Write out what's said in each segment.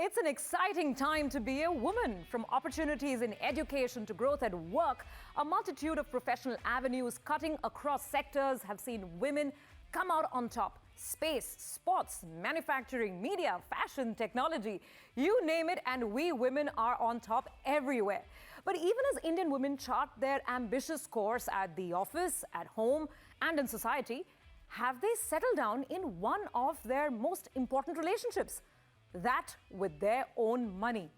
It's an exciting time to be a woman. From opportunities in education to growth at work, a multitude of professional avenues cutting across sectors have seen women come out on top. Space, sports, manufacturing, media, fashion, technology, you name it, and we women are on top everywhere. But even as Indian women chart their ambitious course at the office, at home, and in society, have they settled down in one of their most important relationships? That with their own money.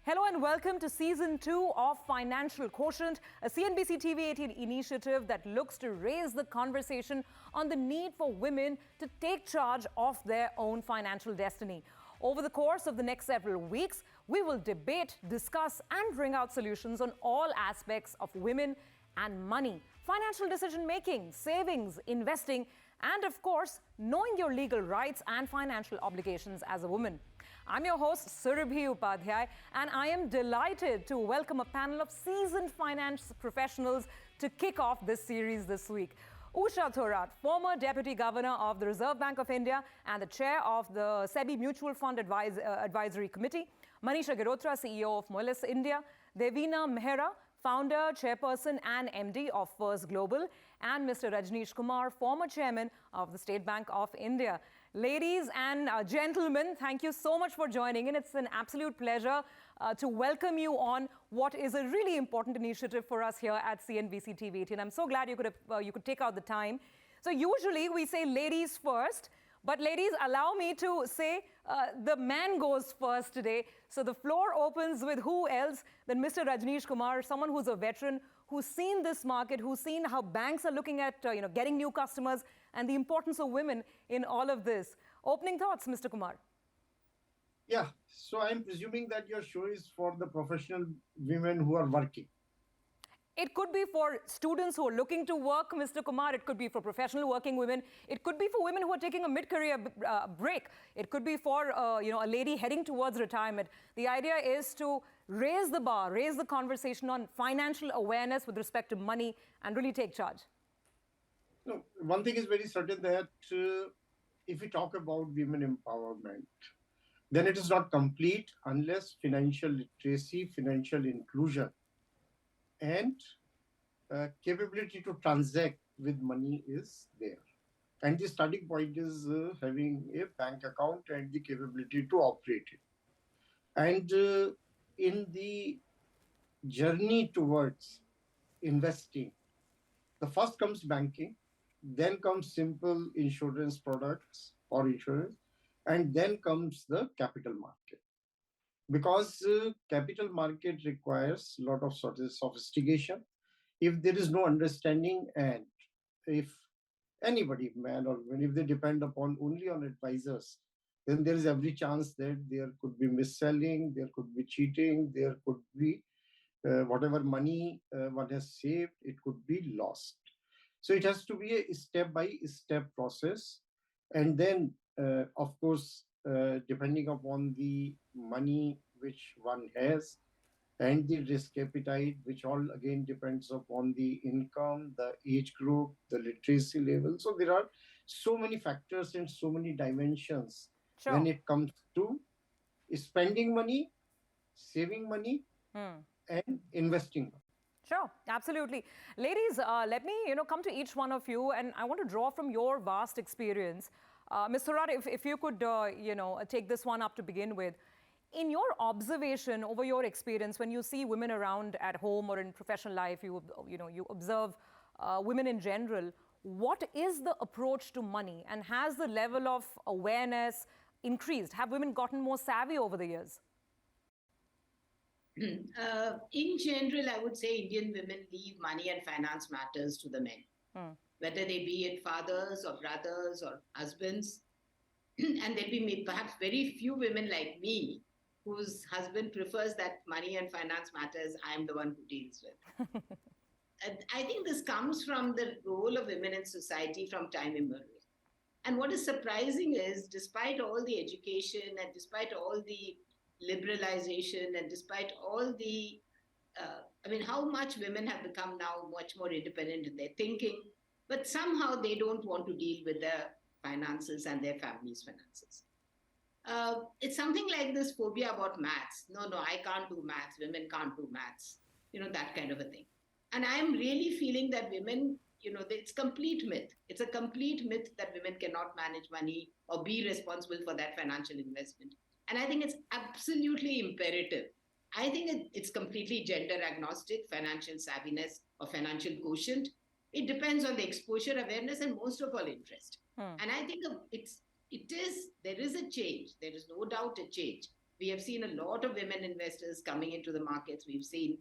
Hello and welcome to Season 2 of Financial Quotient, a CNBC-TV18 initiative that looks to raise the conversation on the need for women to take charge of their own financial destiny. Over the course of the next several weeks, we will debate, discuss, and bring out solutions on all aspects of women and money, financial decision-making, savings, investing, and of course, knowing your legal rights and financial obligations as a woman. I'm your host, Surabhi Upadhyay, and I am delighted to welcome a panel of seasoned finance professionals to kick off this series this week. Usha Thorat, former Deputy Governor of the Reserve Bank of India and the Chair of the SEBI Mutual Fund Advisory Committee. Manisha Girotra, CEO of Moelis India. Devina Mehra, Founder, Chairperson and MD of First Global, and Mr. Rajnish Kumar, former Chairman of the State Bank of India. Ladies and gentlemen, thank you so much for joining in. It's an absolute pleasure to welcome you on what is a really important initiative for us here at CNBC TV18. I'm so glad you could take out the time. So usually we say ladies first, but ladies, allow me to say the man goes first today. So the floor opens with who else than Mr. Rajnish Kumar, someone who's a veteran, who's seen this market, who's seen how banks are looking at getting new customers and the importance of women in all of this. Opening thoughts, Mr. Kumar. Yeah, so I'm presuming that your show is for the professional women who are working. It could be for students who are looking to work, Mr. Kumar. It could be for professional working women. It could be for women who are taking a mid-career break. It could be for a lady heading towards retirement. The idea is to raise the bar, raise the conversation on financial awareness with respect to money and really take charge. No, one thing is very certain that if we talk about women empowerment, then it is not complete unless financial literacy, financial inclusion, and capability to transact with money is there. And the starting point is having a bank account and the capability to operate it. And in the journey towards investing, the first comes banking, then comes simple insurance products or insurance, and then comes the capital market. Because capital market requires a lot of sophistication. If there is no understanding, and if anybody, man or woman, if they depend upon only on advisors, then there is every chance that there could be mis-selling, there could be cheating, there could be whatever money one has saved, it could be lost. So it has to be a step-by-step process. And then, of course, depending upon the money which one has and the risk appetite, which all again depends upon the income, the age group, the literacy level. So there are so many factors and so many dimensions when it comes to spending money, saving money, and investing money. Sure, absolutely. Ladies, let me come to each one of you, and I want to draw from your vast experience. Ms. Thorat, if you could take this one up to begin with. In your observation over your experience, when you see women around at home or in professional life, you observe women in general, what is the approach to money, and has the level of awareness increased? Have women gotten more savvy over the years? In general, I would say Indian women leave money and finance matters to the men, whether they be it fathers or brothers or husbands. And there'll be perhaps very few women like me whose husband prefers that money and finance matters I am the one who deals with. I think this comes from the role of women in society from time immemorial. And what is surprising is, despite all the education and despite all the liberalization and despite all the, how much women have become now much more independent in their thinking, but somehow they don't want to deal with their finances and their family's finances. It's something like this phobia about maths. No, I can't do maths. Women can't do maths. That kind of a thing. And I'm really feeling that women, it's complete myth. It's a complete myth that women cannot manage money or be responsible for that financial investment. And I think it's absolutely imperative. I think it's completely gender agnostic, financial savviness or financial quotient. It depends on the exposure, awareness, and most of all, interest. And I think there is a change. There is no doubt a change. We have seen a lot of women investors coming into the markets. We've seen,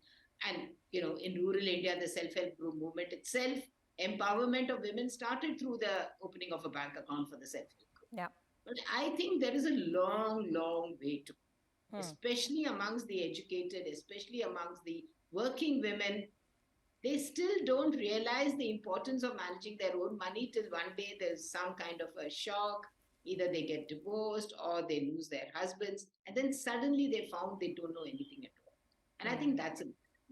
and in rural India, the self-help group movement itself, empowerment of women started through the opening of a bank account for the self-help group. Yeah. But I think there is a long, long way to go, especially amongst the educated, especially amongst the working women. They still don't realize the importance of managing their own money till one day there's some kind of a shock. Either they get divorced or they lose their husbands. And then suddenly they found they don't know anything at all. And I think that's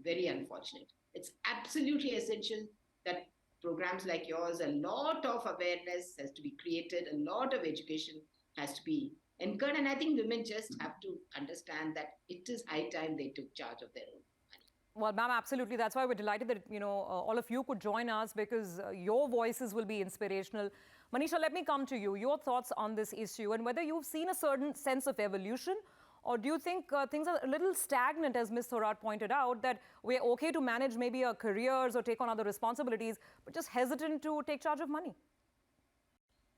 very unfortunate. It's absolutely essential that programs like yours, a lot of awareness has to be created, a lot of education has to be incurred. And I think women just have to understand that it is high time they took charge of their own. Well, ma'am, absolutely. That's why we're delighted that, all of you could join us, because your voices will be inspirational. Manisha, let me come to you. Your thoughts on this issue and whether you've seen a certain sense of evolution, or do you think things are a little stagnant, as Ms. Thorat pointed out, that we're okay to manage maybe our careers or take on other responsibilities, but just hesitant to take charge of money?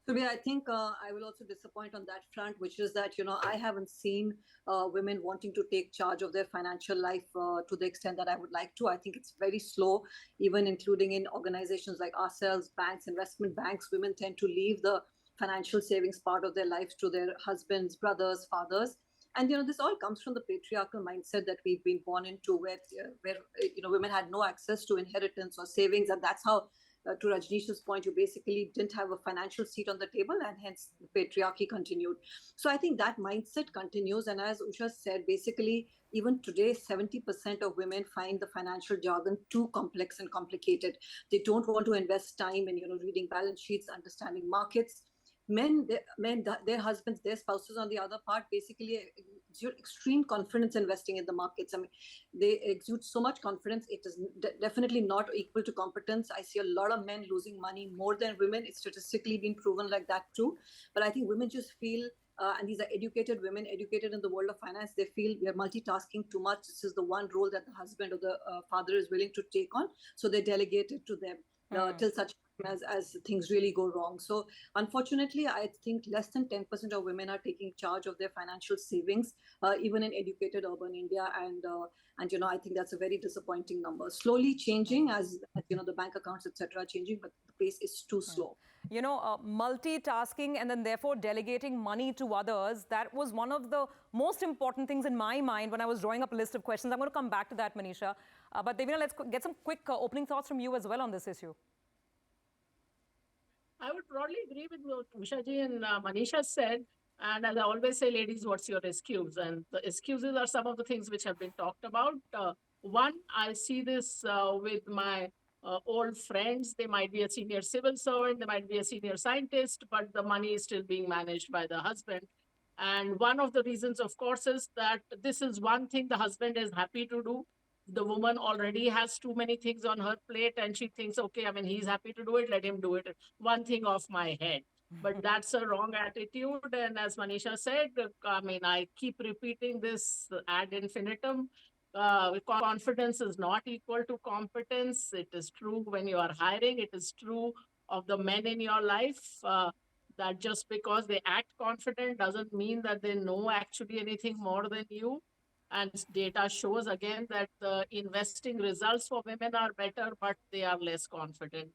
So I think I will also disappoint on that front, which is that, I haven't seen women wanting to take charge of their financial life to the extent that I would like to. I think it's very slow, even including in organizations like ourselves, banks, investment banks. Women tend to leave the financial savings part of their life to their husbands, brothers, fathers. And, this all comes from the patriarchal mindset that we've been born into, where women had no access to inheritance or savings. And that's how, to Rajnish's point, you basically didn't have a financial seat on the table, and hence the patriarchy continued. So I think that mindset continues. And as Usha said, basically, even today, 70% of women find the financial jargon too complex and complicated. They don't want to invest time in, reading balance sheets, understanding markets. Men, their husbands, their spouses on the other part basically exude extreme confidence investing in the markets. I mean, they exude so much confidence. It is definitely not equal to competence. I see a lot of men losing money more than women. It's statistically been proven like that too. But I think women just feel, and these are educated women, educated in the world of finance, they feel we are multitasking too much. This is the one role that the husband or the father is willing to take on. So they delegate it to them till such as things really go wrong. So unfortunately, I think less than 10% of women are taking charge of their financial savings, even in educated urban India. And I think that's a very disappointing number. Slowly changing as the bank accounts, etc., are changing, but the pace is too slow. Multitasking and then therefore delegating money to others, that was one of the most important things in my mind when I was drawing up a list of questions. I'm going to come back to that, Manisha. But Devina, let's get some quick opening thoughts from you as well on this issue. I would broadly agree with what Usha ji and Manisha said. And as I always say, ladies, what's your excuse? And the excuses are some of the things which have been talked about. One, I see this with my old friends. They might be a senior civil servant, they might be a senior scientist, but the money is still being managed by the husband. And one of the reasons, of course, is that this is one thing the husband is happy to do. The woman already has too many things on her plate and she thinks, okay, I mean, he's happy to do it, let him do it. One thing off my head. But that's a wrong attitude. And as Manisha said, I mean, I keep repeating this ad infinitum. Confidence is not equal to competence. It is true when you are hiring. It is true of the men in your life. That just because they act confident doesn't mean that they know actually anything more than you. And data shows again that the investing results for women are better, but they are less confident.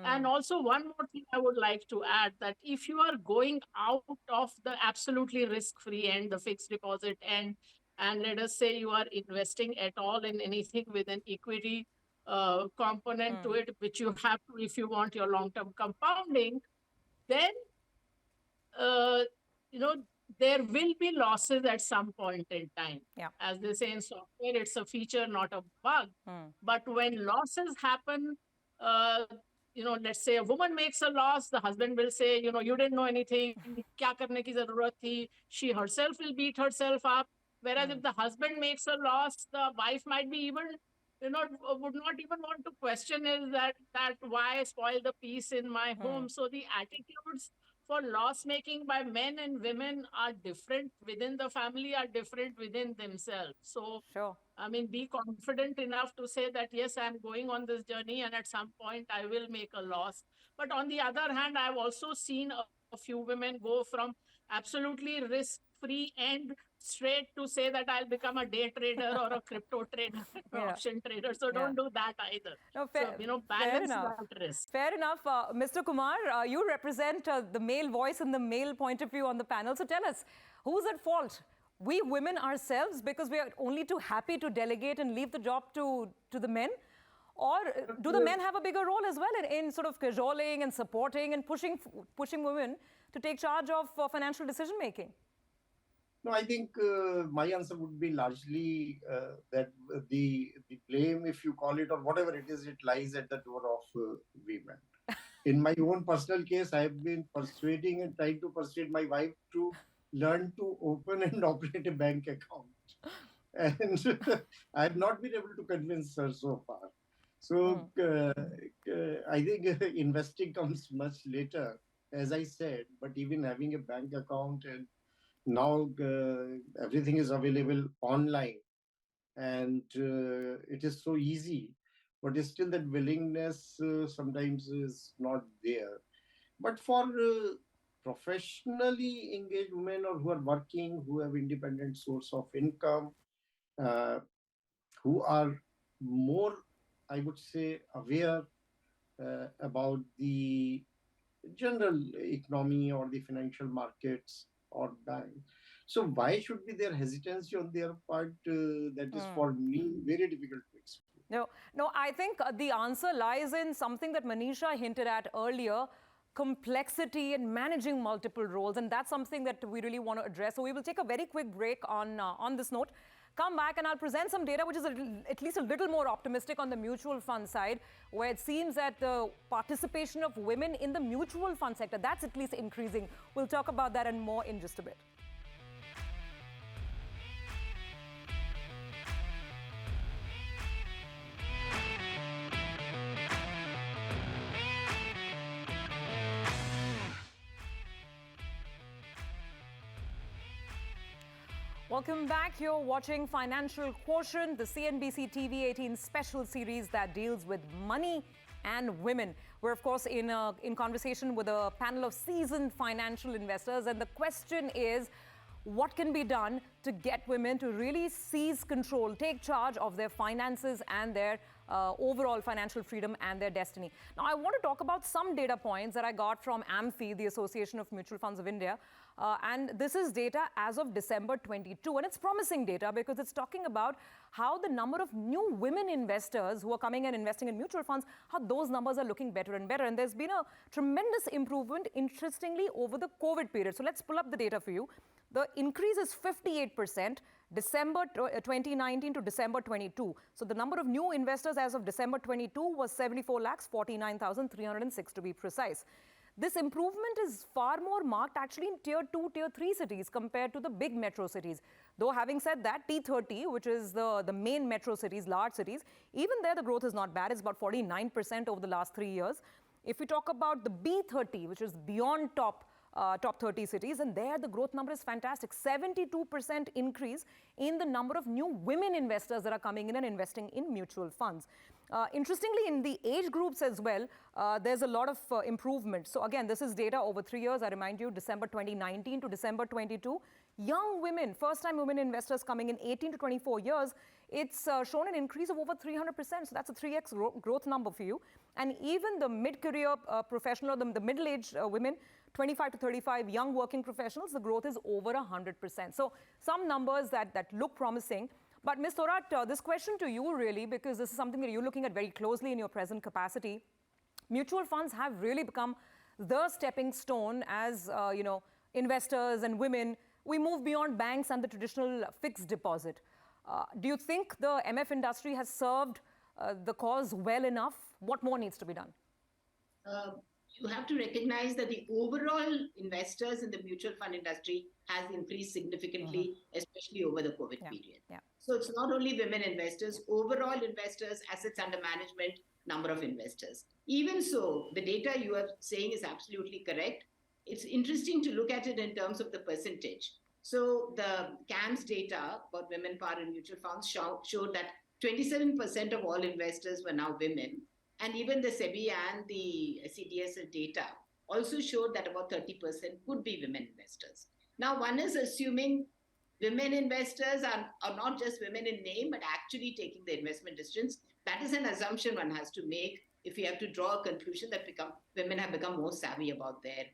And also one more thing I would like to add, that if you are going out of the absolutely risk-free end, the fixed deposit end, and let us say you are investing at all in anything with an equity component to it, which you have to if you want your long-term compounding, then there will be losses at some point in time. Yeah. As they say in software, it's a feature, not a bug. But when losses happen, let's say a woman makes a loss, the husband will say, you didn't know anything, kya karne ki zarurat thi. She herself will beat herself up. Whereas if the husband makes a loss, the wife might be even, would not even want to question is that why spoil the peace in my home. So the attitudes for loss making by men and women are different within the family, are different within themselves. So Sure. I mean, be confident enough to say that, yes, I'm going on this journey and at some point I will make a loss. But on the other hand, I've also seen a few women go from absolutely risk-free and straight to say that I'll become a day trader or a crypto trader, or Yeah. option trader. So Yeah. don't do that either. No, So, fair balance enough. that risk. Fair enough. Mr. Kumar, you represent the male voice and the male point of view on the panel. So tell us, who's at fault? We women ourselves, because we are only too happy to delegate and leave the job to the men? Or do the men have a bigger role as well in sort of cajoling and supporting and pushing women to take charge of financial decision making? No, I think my answer would be largely that the blame, if you call it, or whatever it is, it lies at the door of women. In my own personal case, I have been persuading and trying to persuade my wife to learn to open and operate a bank account. And I have not been able to convince her so far. So I think investing comes much later, as I said, but even having a bank account, and now everything is available online, and it is so easy, but still that willingness sometimes is not there. But for professionally engaged women, or who are working, who have independent source of income, uh, who are more, I would say, aware about the general economy or the financial markets or bank. So why should be there hesitancy on their part? That is for me very difficult to explain. No, I think the answer lies in something that Manisha hinted at earlier, complexity and managing multiple roles. And that's something that we really want to address. So we will take a very quick break on this note. Come back and I'll present some data which is at least a little more optimistic on the mutual fund side, where it seems that the participation of women in the mutual fund sector, that's at least increasing. We'll talk about that and more in just a bit. Welcome back. You're watching Financial Quotient, the CNBC TV18 special series that deals with money and women. We're, of course, in conversation with a panel of seasoned financial investors. And the question is, what can be done to get women to really seize control, take charge of their finances and their overall financial freedom and their destiny? Now, I want to talk about some data points that I got from AMFI, the Association of Mutual Funds of India. And this is data as of December 22. And it's promising data because it's talking about how the number of new women investors who are coming and investing in mutual funds, how those numbers are looking better and better. And there's been a tremendous improvement, interestingly, over the COVID period. So let's pull up the data for you. The increase is 58%, December 2019 to December 22. So the number of new investors as of December 22 was 74,49,306 to be precise. This improvement is far more marked actually in tier 2, tier 3 cities compared to the big metro cities. Though having said that, T30, which is the main metro cities, large cities, even there the growth is not bad. It's about 49% over the last 3 years. If we talk about the B30, which is beyond top 30 cities, and there the growth number is fantastic. 72% increase in the number of new women investors that are coming in and investing in mutual funds. Interestingly, in the age groups as well, there's a lot of improvement. So again, this is data over 3 years. I remind you, December 2019 to December 22. Young women, first-time women investors coming in 18 to 24 years, it's shown an increase of over 300%. So that's a 3x growth number for you. And even the mid-career professional, the middle-aged women, 25 to 35 young working professionals, the growth is over 100%. So some numbers that look promising. But Ms. Thorat, this question to you really, because this is something that you're looking at very closely in your present capacity. Mutual funds have really become the stepping stone as, investors and women. We move beyond banks and the traditional fixed deposit. Do you think the MF industry has served the cause well enough? What more needs to be done? you have to recognize that the overall investors in the mutual fund industry has increased significantly, especially over the COVID period. Yeah. So it's not only women investors, overall investors, assets under management, number of investors. Even so, the data you are saying is absolutely correct. It's interesting to look at it in terms of the percentage. So the CAMS data about women power in mutual funds showed that 27% of all investors were now women. And even the SEBI and the CDSL data also showed that about 30% could be women investors. Now, one is assuming women investors are not just women in name, but actually taking the investment decisions. That is an assumption one has to make if we have to draw a conclusion that women have become more savvy about their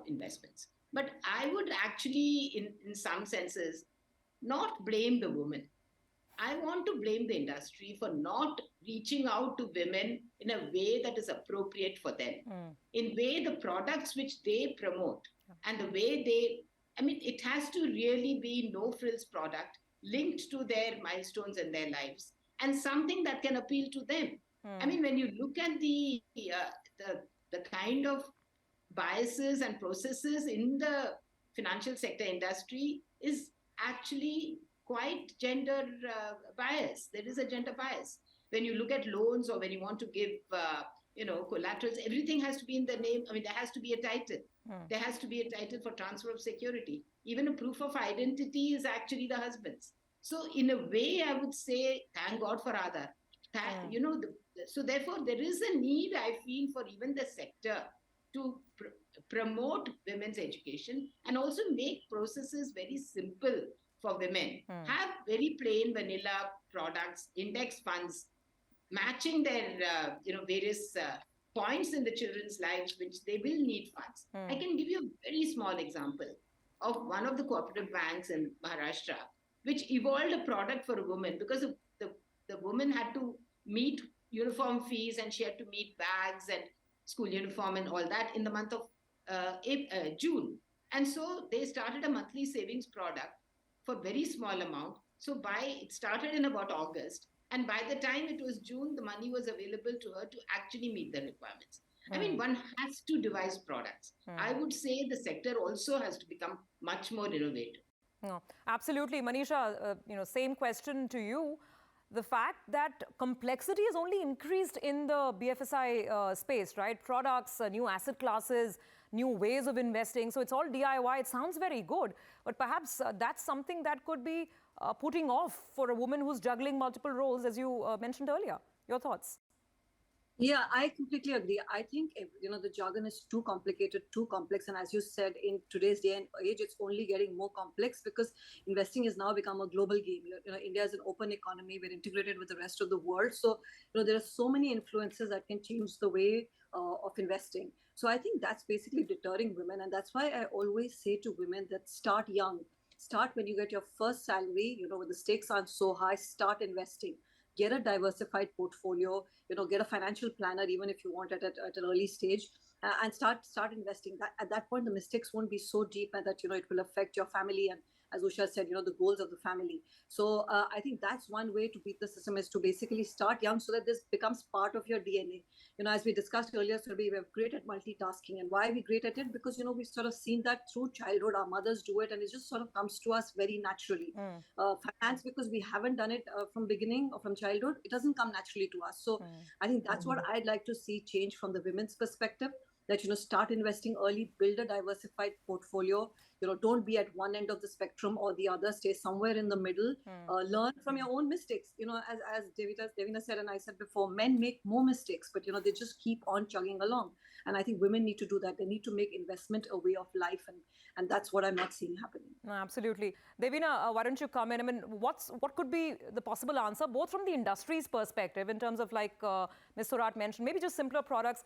investments. But I would actually, in some senses, not blame the woman. I want to blame the industry for not reaching out to women in a way that is appropriate for them. In way the products which they promote and the way it has to really be no frills product linked to their milestones in their lives and something that can appeal to them. I mean, when you look at the kind of biases and processes in the financial sector industry is actually quite gender bias. There is a gender bias. When you look at loans or when you want to give, collaterals, everything has to be in the name. I mean, there has to be a title. There has to be a title for transfer of security. Even a proof of identity is actually the husband's. So in a way, I would say, thank God for Aadhaar. So therefore, there is a need, I feel, for even the sector to promote women's education and also make processes very simple for women. Have very plain vanilla products, index funds, matching their various points in the children's lives which they will need funds. I can give you a very small example of one of the cooperative banks in Maharashtra which evolved a product for a woman because the woman had to meet uniform fees and she had to meet bags and school uniform and all that in the month of June. And so they started a monthly savings product for very small amount. So it started in about August. And by the time it was June, the money was available to her to actually meet the requirements. I mean, one has to devise products. I would say the sector also has to become much more innovative. No, absolutely. Manisha, same question to you. The fact that complexity has only increased in the BFSI space, right? Products, new asset classes, new ways of investing. So it's all DIY. It sounds very good, but perhaps that's something that could be putting off for a woman who's juggling multiple roles, as you mentioned earlier. Your thoughts? Yeah, I completely agree. I think, the jargon is too complicated, too complex. And as you said, in today's day and age, it's only getting more complex because investing has now become a global game. India is an open economy. We're integrated with the rest of the world. So, there are so many influences that can change the way of investing. So I think that's basically deterring women. And that's why I always say to women that start young. Start when you get your first salary, when the stakes aren't so high, start investing. Get a diversified portfolio, get a financial planner, even if you want it at an early stage, and start investing. At that point, the mistakes won't be so deep and that, it will affect your family and, as Usha said, the goals of the family. So I think that's one way to beat the system is to basically start young so that this becomes part of your DNA. As we discussed earlier, Surabhi, we're great at multitasking. And why are we great at it? Because, we've sort of seen that through childhood. Our mothers do it and it just sort of comes to us very naturally. Finance, because we haven't done it from beginning or from childhood, it doesn't come naturally to us. So I think that's what I'd like to see change from the women's perspective. That, start investing early, build a diversified portfolio, don't be at one end of the spectrum or the other, stay somewhere in the middle, learn from your own mistakes. As Devina said, and I said before, men make more mistakes, but, they just keep on chugging along. And I think women need to do that. They need to make investment a way of life. And that's what I'm not seeing happening. No, absolutely. Devina, why don't you come in? I mean, what could be the possible answer, both from the industry's perspective, in terms of, like Ms. Thorat mentioned, maybe just simpler products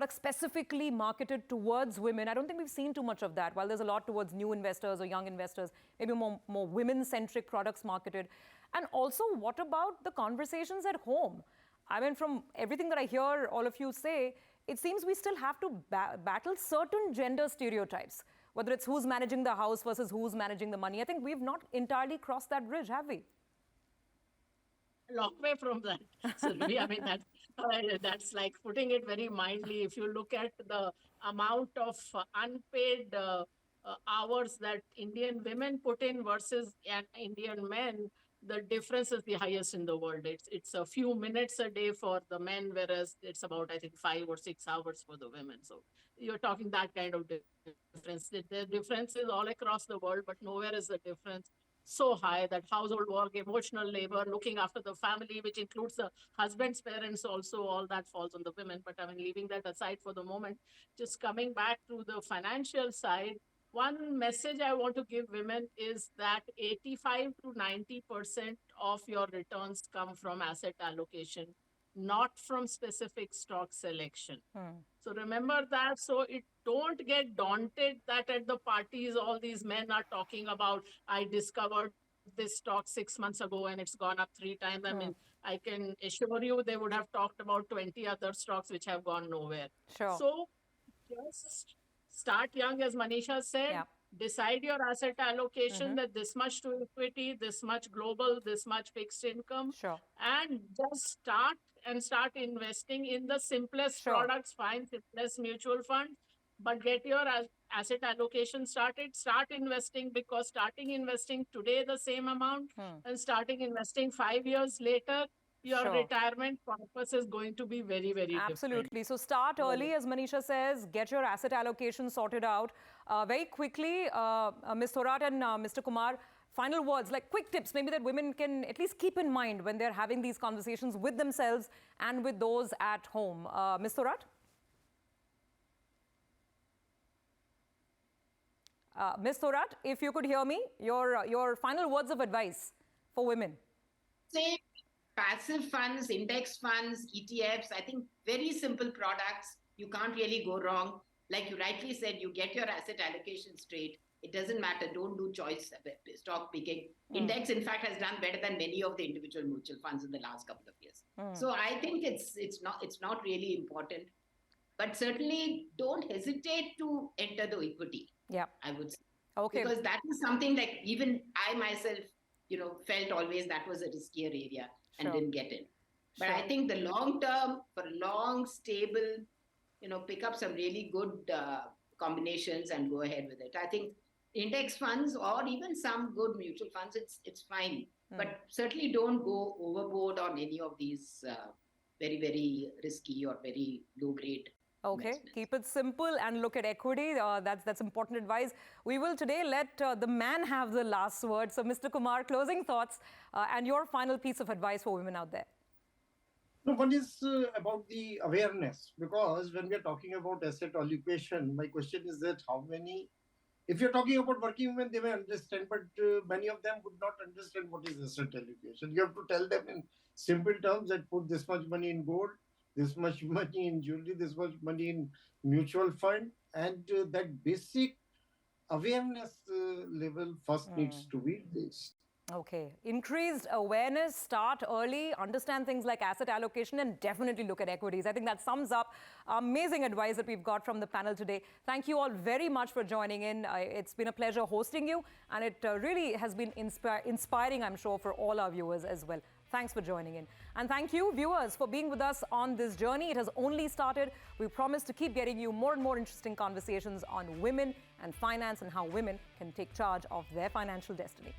specifically marketed towards women. I don't think we've seen too much of that. While there's a lot towards new investors or young investors, maybe more women-centric products marketed. And also, what about the conversations at home? I mean, from everything that I hear all of you say, it seems we still have to battle certain gender stereotypes, whether it's who's managing the house versus who's managing the money. I think we've not entirely crossed that bridge, have we? A long way from that. So, I mean, That's like putting it very mildly. If you look at the amount of unpaid hours that Indian women put in versus Indian men, the difference is the highest in the world. It's a few minutes a day for the men, whereas it's about, I think, 5 or 6 hours for the women. So you're talking that kind of difference. The difference is all across the world, but nowhere is the difference so high that household work, emotional labor, looking after the family, which includes the husband's parents also, all that falls on the women. But I mean, leaving that aside for the moment, just coming back to the financial side, one message I want to give women is that 85 to 90% of your returns come from asset allocation, not from specific stock selection. So remember that. So don't get daunted that at the parties, all these men are talking about, I discovered this stock 6 months ago and it's gone up 3 times. I mean, I can assure you they would have talked about 20 other stocks which have gone nowhere. Sure. So just start young, as Manisha said. Yeah. Decide your asset allocation, that this much to equity, this much global, this much fixed income. Sure. And just start investing in the simplest Sure. products, find simplest mutual fund, but get your asset allocation started. Start investing, because starting investing today the same amount and starting investing 5 years later, your Sure. retirement purpose is going to be very, very Absolutely. different. So start early, as Manisha says, get your asset allocation sorted out. Very quickly, Ms. Thorat and Mr. Kumar, final words, like quick tips maybe that women can at least keep in mind when they're having these conversations with themselves and with those at home. Ms. Thorat? Ms. Thorat, if you could hear me, your final words of advice for women. Say passive funds, index funds, ETFs, I think very simple products. You can't really go wrong. Like you rightly said, you get your asset allocation straight. It doesn't matter. Don't do choice stock picking. Index, in fact, has done better than many of the individual mutual funds in the last couple of years. So I think it's not really important. But certainly don't hesitate to enter the equity. Yeah. I would say. Okay. Because that is something like even I myself, felt always that was a riskier area and didn't get in. But I think the long term, for long, stable, pick up some really good combinations and go ahead with it. I think index funds or even some good mutual funds, it's fine. But certainly don't go overboard on any of these very, very risky or very low grade. Okay, keep it simple and look at equity. That's important advice. We will today let the man have the last word. So, Mr. Kumar, closing thoughts and your final piece of advice for women out there. No, one is about the awareness, because when we are talking about asset allocation, my question is that how many, if you're talking about working women, they may understand, but many of them would not understand what is asset allocation. You have to tell them in simple terms that put this much money in gold, this much money in jewelry, this much money in mutual fund, and that basic awareness level first needs to be raised. Okay, increased awareness, start early, understand things like asset allocation, and definitely look at equities. I think that sums up amazing advice that we've got from the panel today. Thank you all very much for joining in. It's been a pleasure hosting you, and it really has been inspiring, I'm sure, for all our viewers as well. Thanks for joining in. And thank you, viewers, for being with us on this journey. It has only started. We promise to keep getting you more and more interesting conversations on women and finance and how women can take charge of their financial destiny.